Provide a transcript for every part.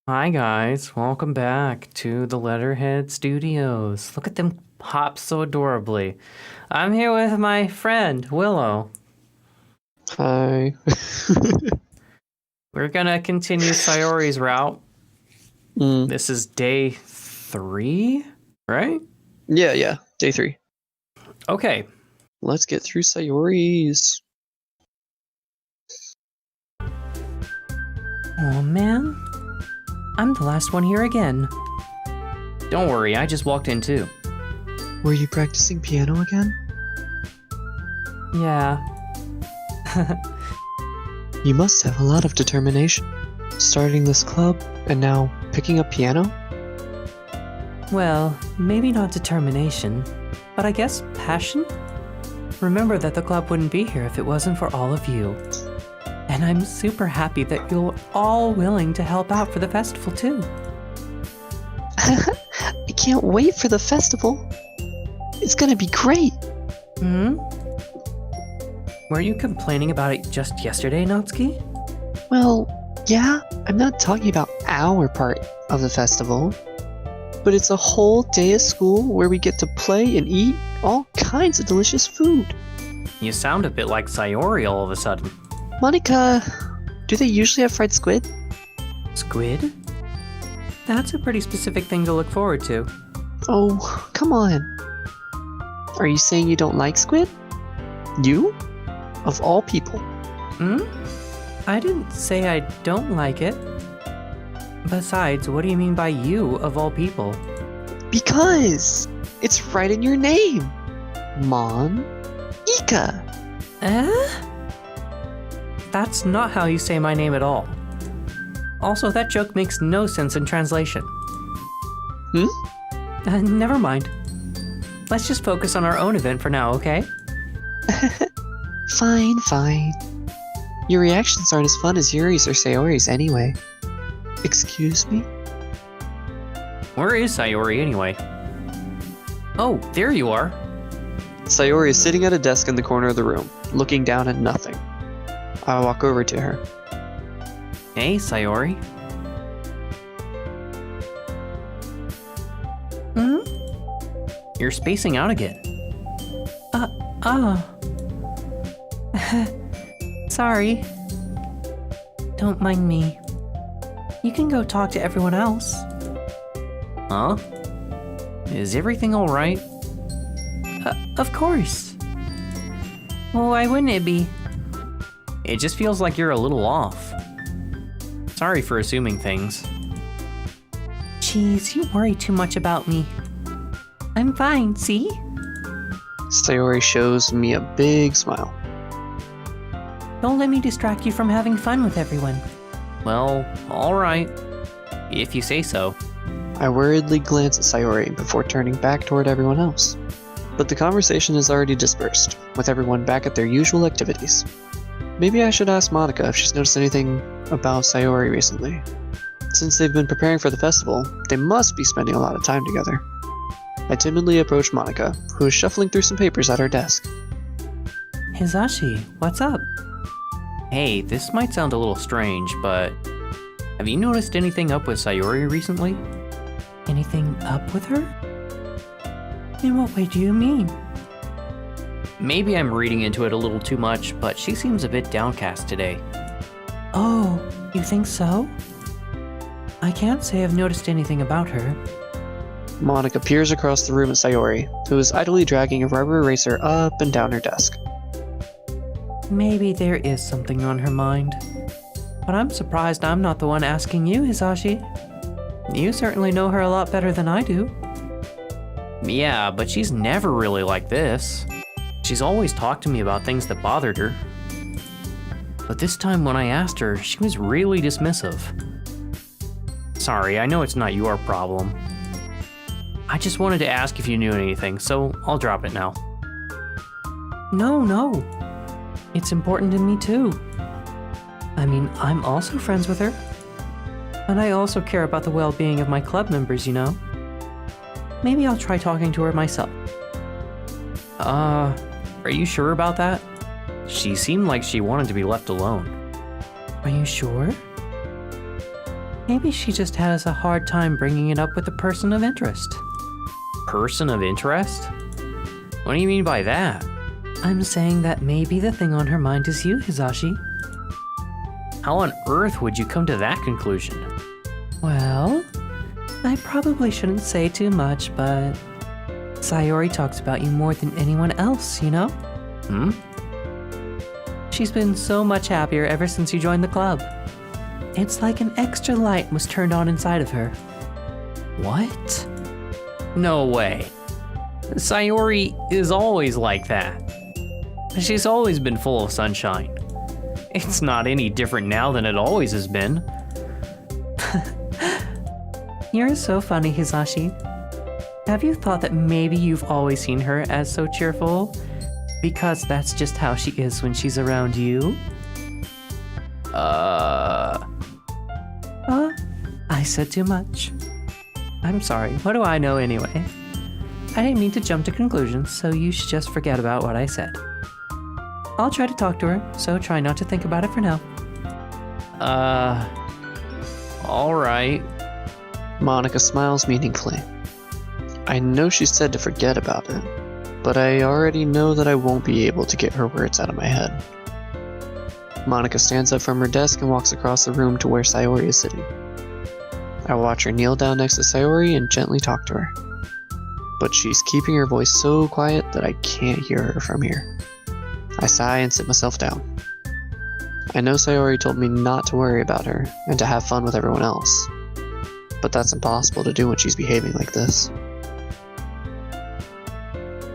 Hi guys, welcome back to the Letterhead Studios. Look at them hop so adorably. I'm here with my friend, Willow. Hi. We're gonna continue Sayori's route. Mm. This is day 3, right? Yeah. Day 3. Okay. Let's get through Sayori's. Oh man, I'm the last one here again. Don't worry, I just walked in too. Were you practicing piano again? Yeah. You must have a lot of determination. Starting this club and now picking up piano? Well, maybe not determination, but I guess passion? Remember that the club wouldn't be here if it wasn't for all of you. And I'm super happy that you're all willing to help out for the festival too. I can't wait for the festival. It's gonna be great. Were you complaining about it just yesterday, Natsuki? Well, yeah, I'm not talking about our part of the festival. But it's a whole day of school where we get to play and eat all kinds of delicious food. You sound a bit like Sayori all of a sudden. Monica, do they usually have fried squid? Squid? That's a pretty specific thing to look forward to. Oh, come on. Are you saying you don't like squid? You? Of all people. I didn't say I don't like it. Besides, what do you mean by you, of all people? Because it's right in your name. Ika. That's not how you say my name at all. Also, that joke makes no sense in translation. Never mind. Let's just focus on our own event for now, okay? Fine. Your reactions aren't as fun as Yuri's or Sayori's anyway. Excuse me? Where is Sayori anyway? Oh, there you are. Sayori is sitting at a desk in the corner of the room, looking down at nothing. I walk over to her. Hey, Sayori. You're spacing out again. Sorry. Don't mind me. You can go talk to everyone else. Huh? Is everything alright? Of course. Well, why wouldn't it be? It just feels like you're a little off. Sorry for assuming things. Jeez, you worry too much about me. I'm fine, see? Sayori shows me a big smile. Don't let me distract you from having fun with everyone. Well, alright. If you say so. I worriedly glance at Sayori before turning back toward everyone else. But the conversation is already dispersed, with everyone back at their usual activities. Maybe I should ask Monica if she's noticed anything about Sayori recently. Since they've been preparing for the festival, they must be spending a lot of time together. I timidly approach Monica, who is shuffling through some papers at her desk. Hizashi, what's up? Hey, this might sound a little strange, but have you noticed anything up with Sayori recently? Anything up with her? In what way do you mean? Maybe I'm reading into it a little too much, but she seems a bit downcast today. Oh, you think so? I can't say I've noticed anything about her. Monica peers across the room at Sayori, who is idly dragging a rubber eraser up and down her desk. Maybe there is something on her mind. But I'm surprised I'm not the one asking you, Hizashi. You certainly know her a lot better than I do. Yeah, but she's never really like this. She's always talked to me about things that bothered her. But this time when I asked her, she was really dismissive. Sorry, I know it's not your problem. I just wanted to ask if you knew anything, so I'll drop it now. No. It's important to me too. I mean, I'm also friends with her. And I also care about the well-being of my club members, you know? Maybe I'll try talking to her myself. Are you sure about that? She seemed like she wanted to be left alone. Are you sure? Maybe she just has a hard time bringing it up with a person of interest. Person of interest? What do you mean by that? I'm saying that maybe the thing on her mind is you, Hizashi. How on earth would you come to that conclusion? Well, I probably shouldn't say too much, but Sayori talks about you more than anyone else, you know? She's been so much happier ever since you joined the club. It's like an extra light was turned on inside of her. What? No way. Sayori is always like that. She's always been full of sunshine. It's not any different now than it always has been. You're so funny, Hizashi. Have you thought that maybe you've always seen her as so cheerful? Because that's just how she is when she's around you? I said too much. I'm sorry, what do I know anyway? I didn't mean to jump to conclusions, so you should just forget about what I said. I'll try to talk to her, so try not to think about it for now. Alright. Monika smiles meaningfully. I know she said to forget about it, but I already know that I won't be able to get her words out of my head. Monika stands up from her desk and walks across the room to where Sayori is sitting. I watch her kneel down next to Sayori and gently talk to her. But she's keeping her voice so quiet that I can't hear her from here. I sigh and sit myself down. I know Sayori told me not to worry about her and to have fun with everyone else, but that's impossible to do when she's behaving like this.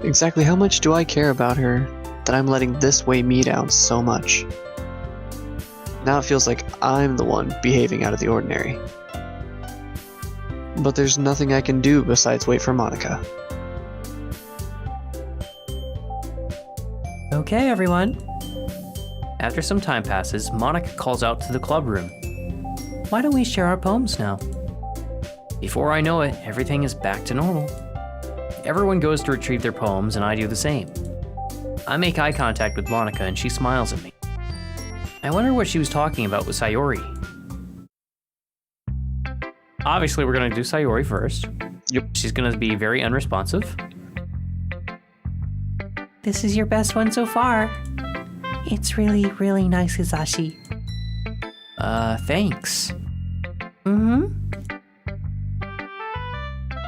Exactly how much do I care about her that I'm letting this weigh me down so much? Now it feels like I'm the one behaving out of the ordinary. But there's nothing I can do besides wait for Monika. Okay, everyone. After some time passes, Monika calls out to the club room. Why don't we share our poems now? Before I know it, everything is back to normal. Everyone goes to retrieve their poems, and I do the same. I make eye contact with Monika, and she smiles at me. I wonder what she was talking about with Sayori. Obviously, we're going to do Sayori first. Yep. She's going to be very unresponsive. This is your best one so far. It's really, really nice, Hizashi. Thanks.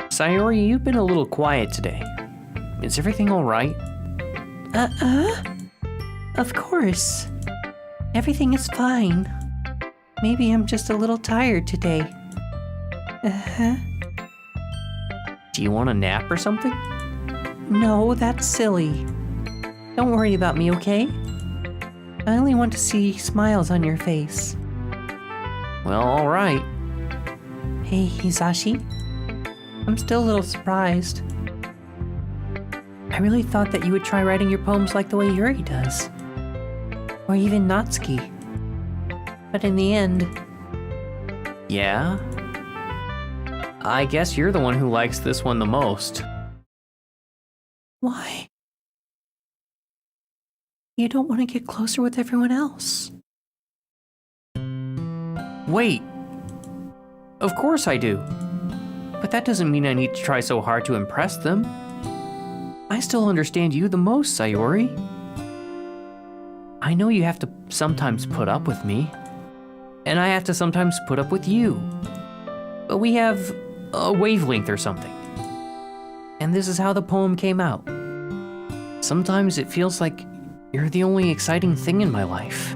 Sayori, you've been a little quiet today. Is everything all right? Of course. Everything is fine. Maybe I'm just a little tired today. Do you want a nap or something? No, that's silly. Don't worry about me, okay? I only want to see smiles on your face. Well, all right. Hey, Hizashi. I'm still a little surprised. I really thought that you would try writing your poems like the way Yuri does. Or even Natsuki. But in the end... Yeah? I guess you're the one who likes this one the most. Why? You don't want to get closer with everyone else. Wait. Of course I do. But that doesn't mean I need to try so hard to impress them. I still understand you the most, Sayori. I know you have to sometimes put up with me. And I have to sometimes put up with you. But we have a wavelength or something. And this is how the poem came out. Sometimes it feels like you're the only exciting thing in my life.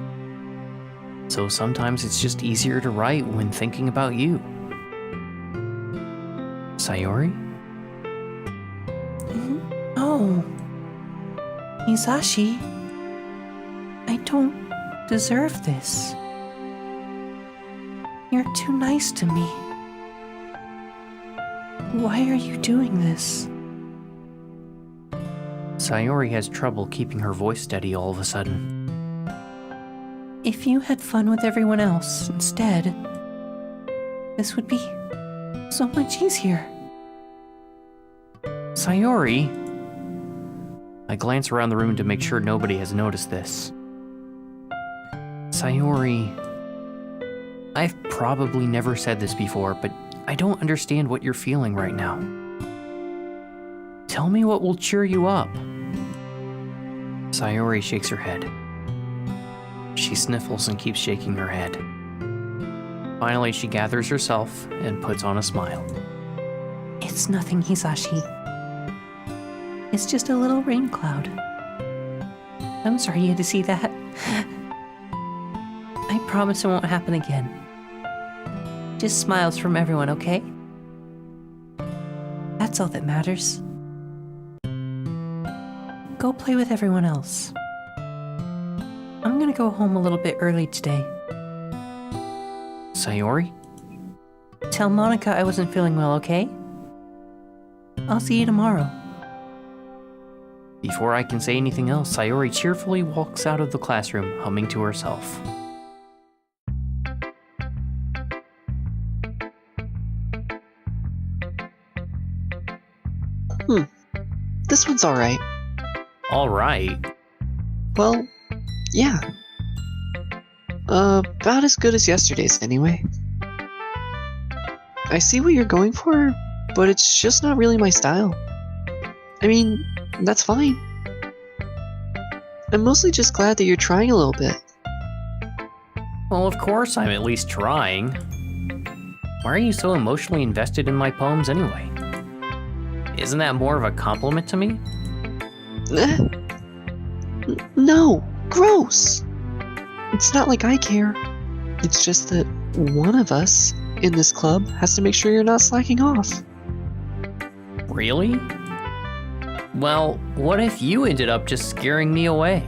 So sometimes it's just easier to write when thinking about you. Sayori? No. Hizashi. I don't deserve this. You're too nice to me. Why are you doing this? Sayori has trouble keeping her voice steady all of a sudden. If you had fun with everyone else instead, this would be so much easier. Sayori? I glance around the room to make sure nobody has noticed this. Sayori, I've probably never said this before, but I don't understand what you're feeling right now. Tell me what will cheer you up. Sayori shakes her head. She sniffles and keeps shaking her head. Finally, she gathers herself and puts on a smile. It's nothing, Hizashi. It's just a little rain cloud. I'm sorry you had to see that. I promise it won't happen again. Just smiles from everyone, okay? That's all that matters. Go play with everyone else. I'm gonna go home a little bit early today. Sayori? Tell Monica I wasn't feeling well, okay? I'll see you tomorrow. Before I can say anything else, Sayori cheerfully walks out of the classroom, humming to herself. This one's alright. Alright. Well, yeah. About as good as yesterday's anyway. I see what you're going for, but it's just not really my style. I mean, that's fine. I'm mostly just glad that you're trying a little bit. Well, of course I'm at least trying. Why are you so emotionally invested in my poems anyway? Isn't that more of a compliment to me? No, gross! It's not like I care. It's just that one of us in this club has to make sure you're not slacking off. Really? Well, what if you ended up just scaring me away?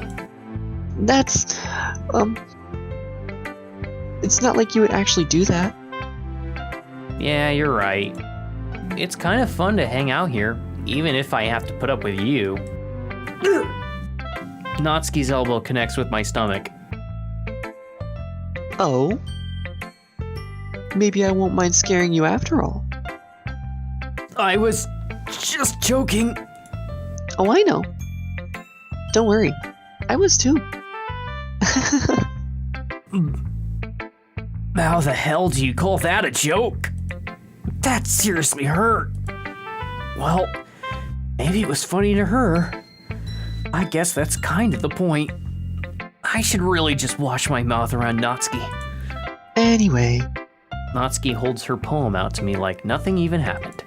That's, it's not like you would actually do that. Yeah, you're right. It's kind of fun to hang out here, even if I have to put up with you. Natsuki's elbow connects with my stomach. Oh? Maybe I won't mind scaring you after all. I was just joking. Oh, I know. Don't worry. I was too. How the hell do you call that a joke? That seriously hurt. Well, maybe it was funny to her. I guess that's kind of the point. I should really just wash my mouth around Natsuki. Anyway. Natsuki holds her poem out to me like nothing even happened.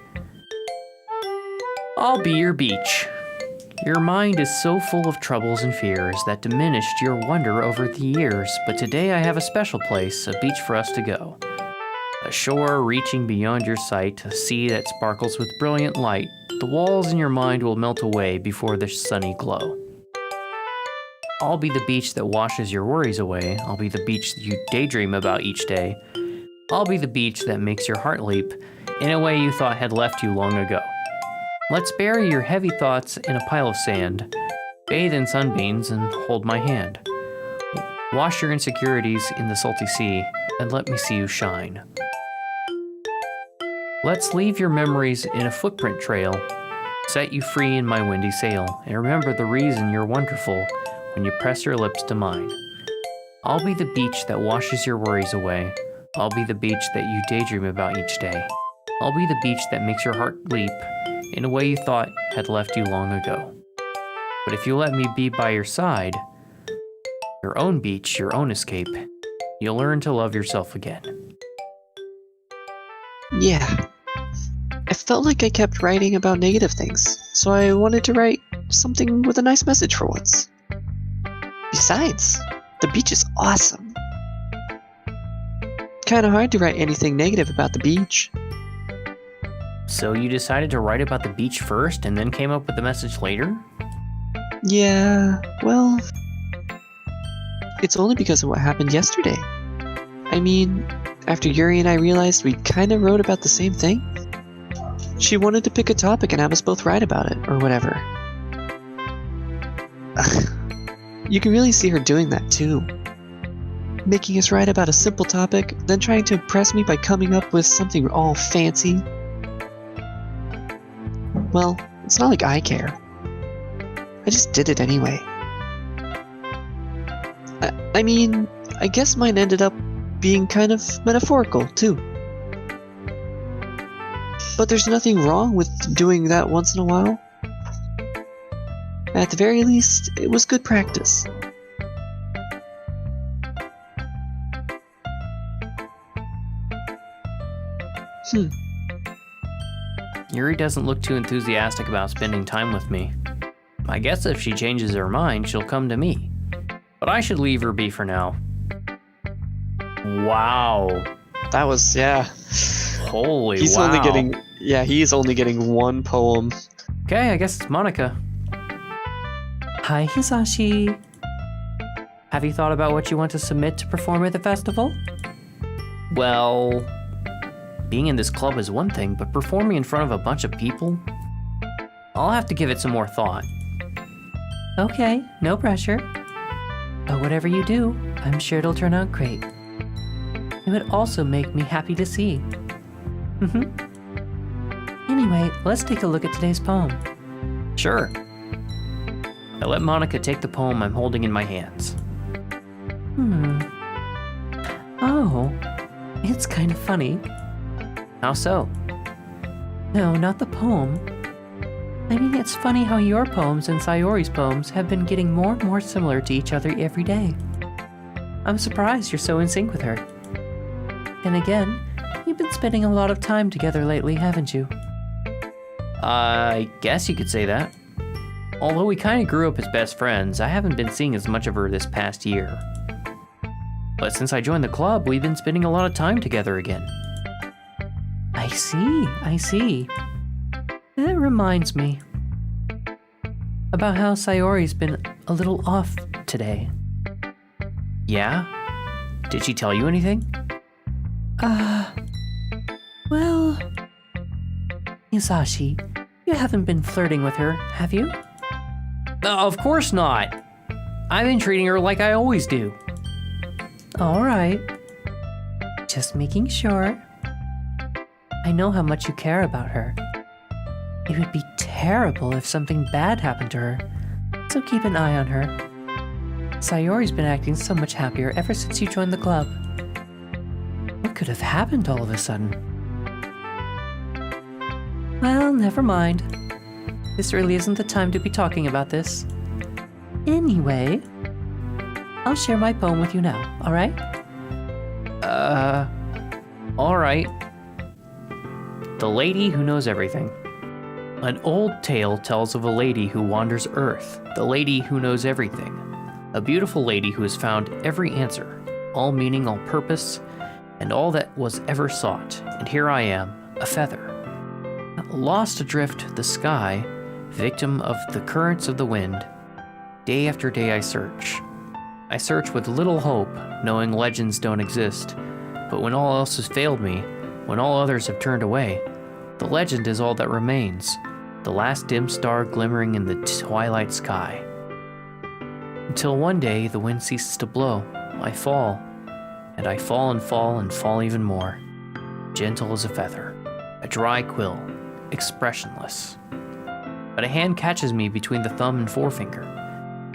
I'll be your beach. Your mind is so full of troubles and fears that diminished your wonder over the years, but today I have a special place, a beach for us to go. A shore reaching beyond your sight, a sea that sparkles with brilliant light. The walls in your mind will melt away before the sunny glow. I'll be the beach that washes your worries away. I'll be the beach that you daydream about each day. I'll be the beach that makes your heart leap in a way you thought had left you long ago. Let's bury your heavy thoughts in a pile of sand, bathe in sunbeams and hold my hand. Wash your insecurities in the salty sea and let me see you shine. Let's leave your memories in a footprint trail, set you free in my windy sail, and remember the reason you're wonderful when you press your lips to mine. I'll be the beach that washes your worries away. I'll be the beach that you daydream about each day. I'll be the beach that makes your heart leap in a way you thought had left you long ago. But if you let me be by your side, your own beach, your own escape, you'll learn to love yourself again. Yeah. I felt like I kept writing about negative things, so I wanted to write something with a nice message for once. Besides, the beach is awesome. Kinda hard to write anything negative about the beach. So you decided to write about the beach first and then came up with the message later? Yeah, well, it's only because of what happened yesterday. I mean, after Yuri and I realized we kinda wrote about the same thing, she wanted to pick a topic and have us both write about it, or whatever. You can really see her doing that too. Making us write about a simple topic, then trying to impress me by coming up with something all fancy. Well, it's not like I care. I just did it anyway. I mean, I guess mine ended up being kind of metaphorical, too. But there's nothing wrong with doing that once in a while. At the very least, it was good practice. Yuri doesn't look too enthusiastic about spending time with me. I guess if she changes her mind, she'll come to me. But I should leave her be for now. Wow. That was, yeah. Holy He's wow. He's only getting one poem. Okay, I guess it's Monica. Hi, Hizashi. Have you thought about what you want to submit to perform at the festival? Well, being in this club is one thing, but performing in front of a bunch of people? I'll have to give it some more thought. Okay, no pressure. But whatever you do, I'm sure it'll turn out great. It would also make me happy to see. Anyway, let's take a look at today's poem. Sure. I let Monica take the poem I'm holding in my hands. Oh, it's kind of funny. How so? No, not the poem. I mean, it's funny how your poems and Sayori's poems have been getting more and more similar to each other every day. I'm surprised you're so in sync with her. And again, you've been spending a lot of time together lately, haven't you? I guess you could say that. Although we kind of grew up as best friends, I haven't been seeing as much of her this past year. But since I joined the club, we've been spending a lot of time together again. I see. That reminds me about how Sayori's been a little off today. Yeah? Did she tell you anything? Well... Hizashi, you haven't been flirting with her, have you? Of course not. I've been treating her like I always do. All right. Just making sure. I know how much you care about her. It would be terrible if something bad happened to her, so keep an eye on her. Sayori's been acting so much happier ever since you joined the club. What could have happened all of a sudden? Well, never mind. This really isn't the time to be talking about this. Anyway, I'll share my poem with you now, alright? Alright. The Lady Who Knows Everything. An old tale tells of a lady who wanders Earth, the lady who knows everything. A beautiful lady who has found every answer, all meaning, all purpose, and all that was ever sought. And here I am, a feather. Lost adrift the sky, victim of the currents of the wind. Day after day I search. I search with little hope, knowing legends don't exist. But when all else has failed me, when all others have turned away, the legend is all that remains, the last dim star glimmering in the twilight sky. Until one day the wind ceases to blow, I fall, and I fall and fall and fall even more, gentle as a feather, a dry quill, expressionless. But a hand catches me between the thumb and forefinger,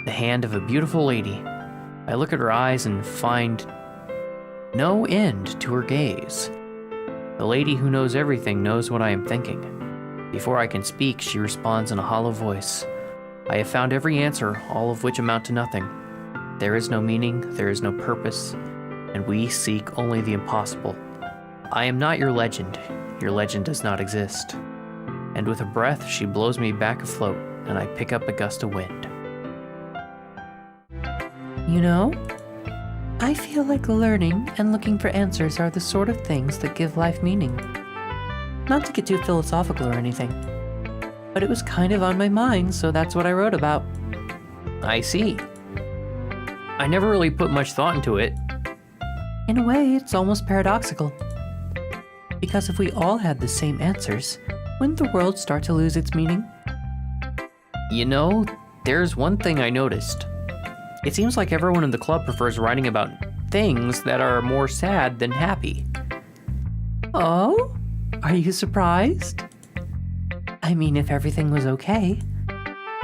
the hand of a beautiful lady. I look at her eyes and find no end to her gaze. The lady who knows everything knows what I am thinking. Before I can speak, she responds in a hollow voice. I have found every answer, all of which amount to nothing. There is no meaning, there is no purpose, and we seek only the impossible. I am not your legend does not exist. And with a breath, she blows me back afloat, and I pick up a gust of wind. You know, I feel like learning and looking for answers are the sort of things that give life meaning. Not to get too philosophical or anything, but it was kind of on my mind, so that's what I wrote about. I see. I never really put much thought into it. In a way, it's almost paradoxical. Because if we all had the same answers, wouldn't the world start to lose its meaning? You know, there's one thing I noticed. It seems like everyone in the club prefers writing about things that are more sad than happy. Oh? Are you surprised? I mean, if everything was okay,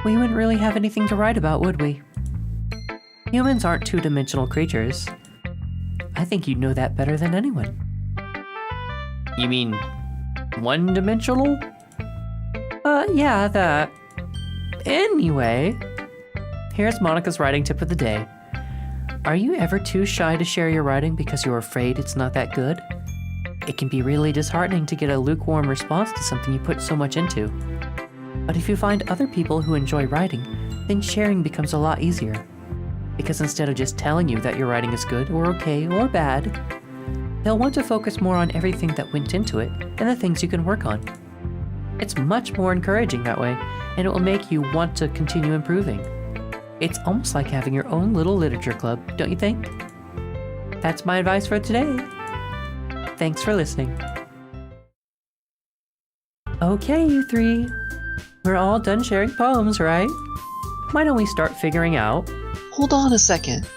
we wouldn't really have anything to write about, would we? Humans aren't two-dimensional creatures. I think you'd know that better than anyone. You mean one-dimensional? Yeah, that. Anyway, here's Monica's writing tip of the day. Are you ever too shy to share your writing because you're afraid it's not that good? It can be really disheartening to get a lukewarm response to something you put so much into. But if you find other people who enjoy writing, then sharing becomes a lot easier. Because instead of just telling you that your writing is good or okay or bad, they'll want to focus more on everything that went into it and the things you can work on. It's much more encouraging that way, and it will make you want to continue improving. It's almost like having your own little literature club, don't you think? That's my advice for today. Thanks for listening. Okay, you three. We're all done sharing poems, right? Why don't we start figuring out? Hold on a second.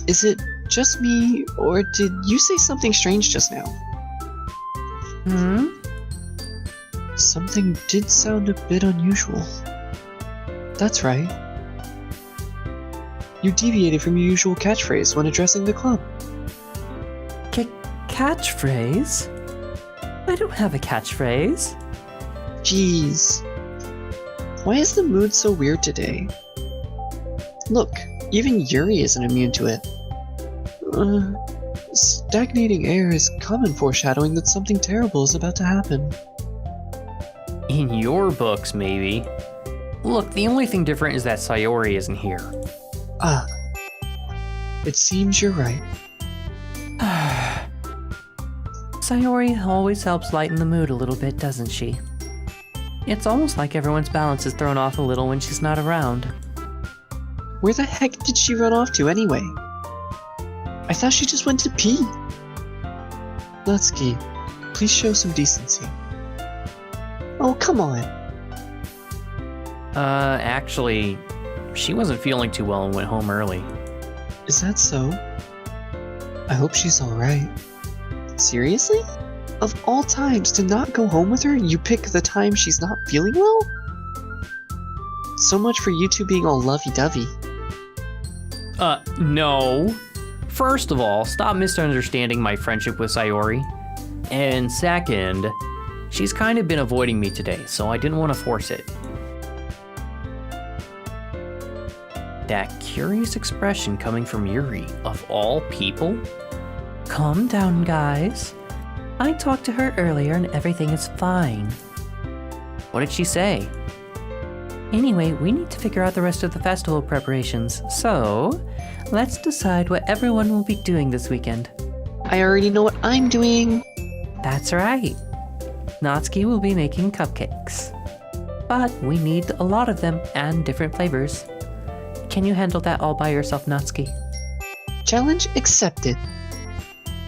Is it just me, or did you say something strange just now? Something did sound a bit unusual. That's right. You deviated from your usual catchphrase when addressing the club. Catchphrase? I don't have a catchphrase. Jeez. Why is the mood so weird today? Look, even Yuri isn't immune to it. Stagnating air is common foreshadowing that something terrible is about to happen. In your books, maybe. Look, the only thing different is that Sayori isn't here. Ah. It seems you're right. Sayori always helps lighten the mood a little bit, doesn't she? It's almost like everyone's balance is thrown off a little when she's not around. Where the heck did she run off to anyway? I thought she just went to pee. Natsuki, please show some decency. Oh, come on. Actually, she wasn't feeling too well and went home early. Is that so? I hope she's alright. Seriously? Of all times to not go home with her, you pick the time she's not feeling well? So much for you two being all lovey-dovey. No. First of all, stop misunderstanding my friendship with Sayori. And second, she's kind of been avoiding me today, so I didn't want to force it. That curious expression coming from Yuri, of all people? Calm down, guys. I talked to her earlier and everything is fine. What did she say? Anyway, we need to figure out the rest of the festival preparations, so let's decide what everyone will be doing this weekend. I already know what I'm doing. That's right. Natsuki will be making cupcakes. But we need a lot of them and different flavors. Can you handle that all by yourself, Natsuki? Challenge accepted.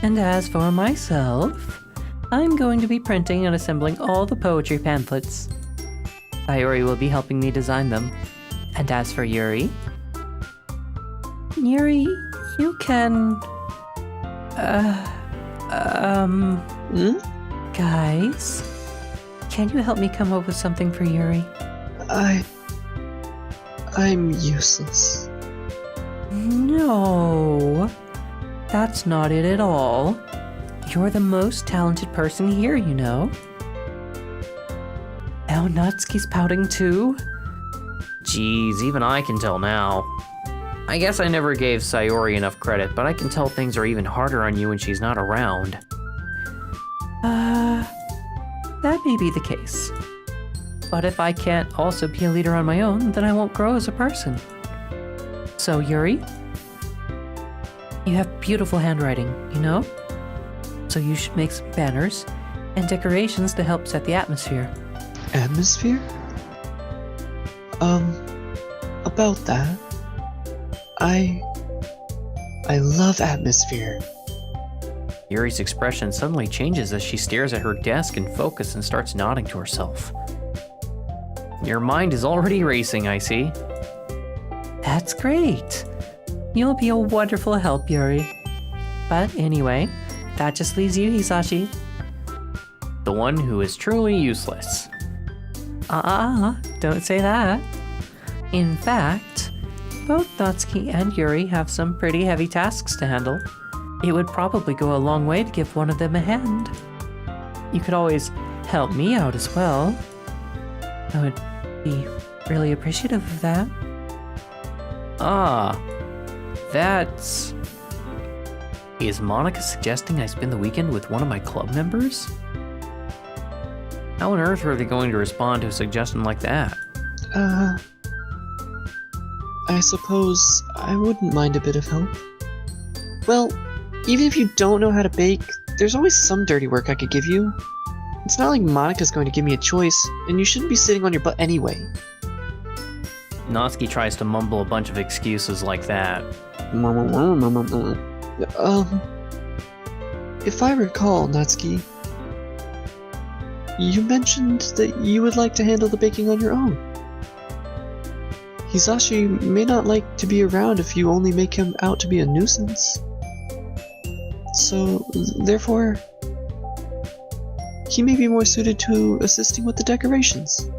And as for myself, I'm going to be printing and assembling all the poetry pamphlets. Sayori will be helping me design them. And as for Yuri... Yuri, you can... Guys, can you help me come up with something for Yuri? I'm useless. No, that's not it at all. You're the most talented person here, you know. Oh, Natsuki's pouting too? Geez, even I can tell now. I guess I never gave Sayori enough credit, but I can tell things are even harder on you when she's not around. That may be the case. But if I can't also be a leader on my own, then I won't grow as a person. So, Yuri, you have beautiful handwriting, you know? So you should make some banners and decorations to help set the atmosphere. Atmosphere? About that, I love atmosphere. Yuri's expression suddenly changes as she stares at her desk in focus and starts nodding to herself. Your mind is already racing, I see. That's great. You'll be a wonderful help, Yuri. But anyway, that just leaves you, Hizashi. The one who is truly useless. Don't say that. In fact, both Natsuki and Yuri have some pretty heavy tasks to handle. It would probably go a long way to give one of them a hand. You could always help me out as well. I would be really appreciative of that. Ah, that's... Is Monica suggesting I spend the weekend with one of my club members? How on earth are they going to respond to a suggestion like that? I suppose I wouldn't mind a bit of help. Well, even if you don't know how to bake, there's always some dirty work I could give you. It's not like Monica's going to give me a choice, and you shouldn't be sitting on your butt anyway. Natsuki tries to mumble a bunch of excuses like that. If I recall, Natsuki, you mentioned that you would like to handle the baking on your own. Hizashi may not like to be around if you only make him out to be a nuisance. So, therefore, he may be more suited to assisting with the decorations.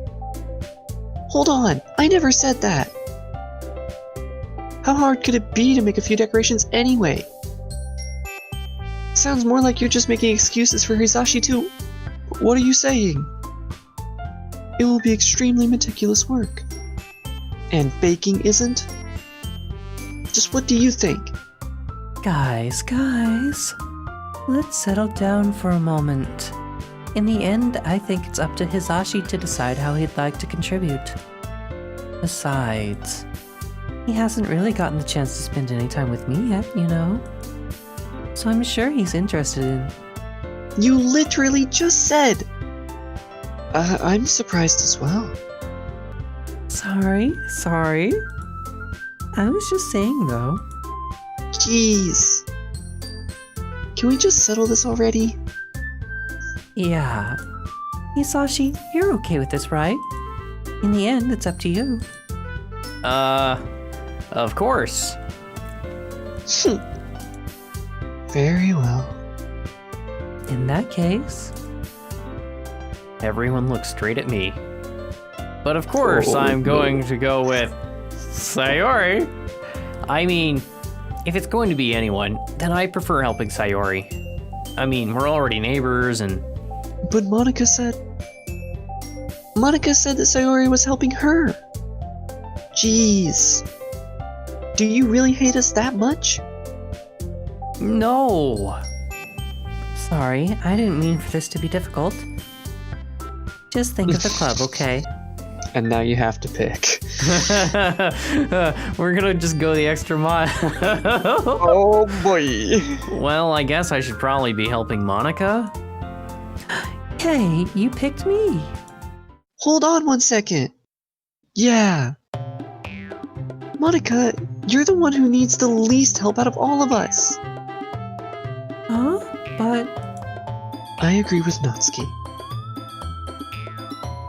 Hold on, I never said that! How hard could it be to make a few decorations anyway? Sounds more like you're just making excuses for Hizashi too. What are you saying? It will be extremely meticulous work. And baking isn't? Just what do you think? Guys, let's settle down for a moment. In the end, I think it's up to Hizashi to decide how he'd like to contribute. Besides, he hasn't really gotten the chance to spend any time with me yet, you know? So I'm sure he's interested in... You literally just said! I'm surprised as well. Sorry. I was just saying, though. Jeez. Can we just settle this already? Yeah. Hizashi, you're okay with this, right? In the end, it's up to you. Of course. Very well. In that case... Everyone looks straight at me. But of course, I'm going to go with Sayori. I mean, if it's going to be anyone, then I prefer helping Sayori. I mean, we're already neighbors and... But Monica said that Sayori was helping her. Jeez. Do you really hate us that much? No. Sorry, I didn't mean for this to be difficult. Just think of the club, okay? And now you have to pick. We're gonna just go the extra mile. Oh boy. Well, I guess I should probably be helping Monica. Hey, you picked me. Hold on 1 second. Yeah. Monica, you're the one who needs the least help out of all of us. Huh? But... I agree with Natsuki.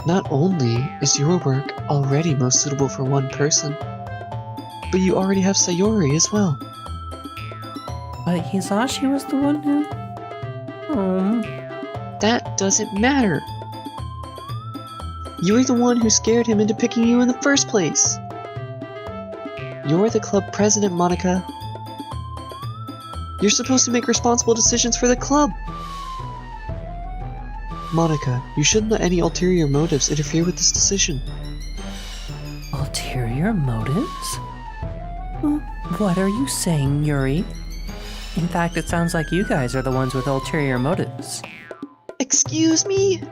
Not only is your work already most suitable for one person, but you already have Sayori as well. But Hizashi was the one who... That doesn't matter. You're the one who scared him into picking you in the first place. You're the club president, Monica. You're supposed to make responsible decisions for the club. Monica, you shouldn't let any ulterior motives interfere with this decision. Ulterior motives? What are you saying, Yuri? In fact, it sounds like you guys are the ones with ulterior motives. Excuse me?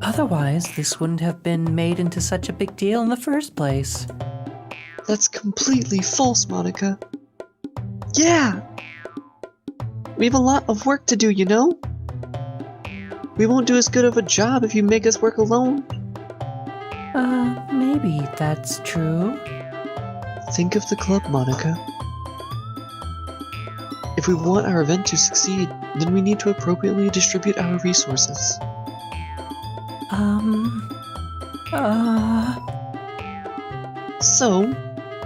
Otherwise, this wouldn't have been made into such a big deal in the first place. That's completely false, Monica. Yeah! We have a lot of work to do, you know? We won't do as good of a job if you make us work alone. Maybe that's true. Think of the club, Monica. If we want our event to succeed, then we need to appropriately distribute our resources. So,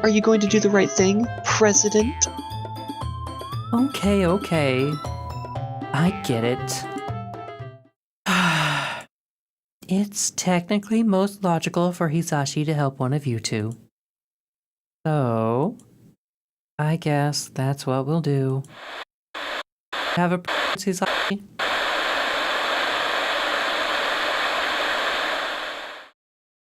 are you going to do the right thing, President? Okay. I get it. It's technically most logical for Hizashi to help one of you two. So, I guess that's what we'll do. Have a Hizashi.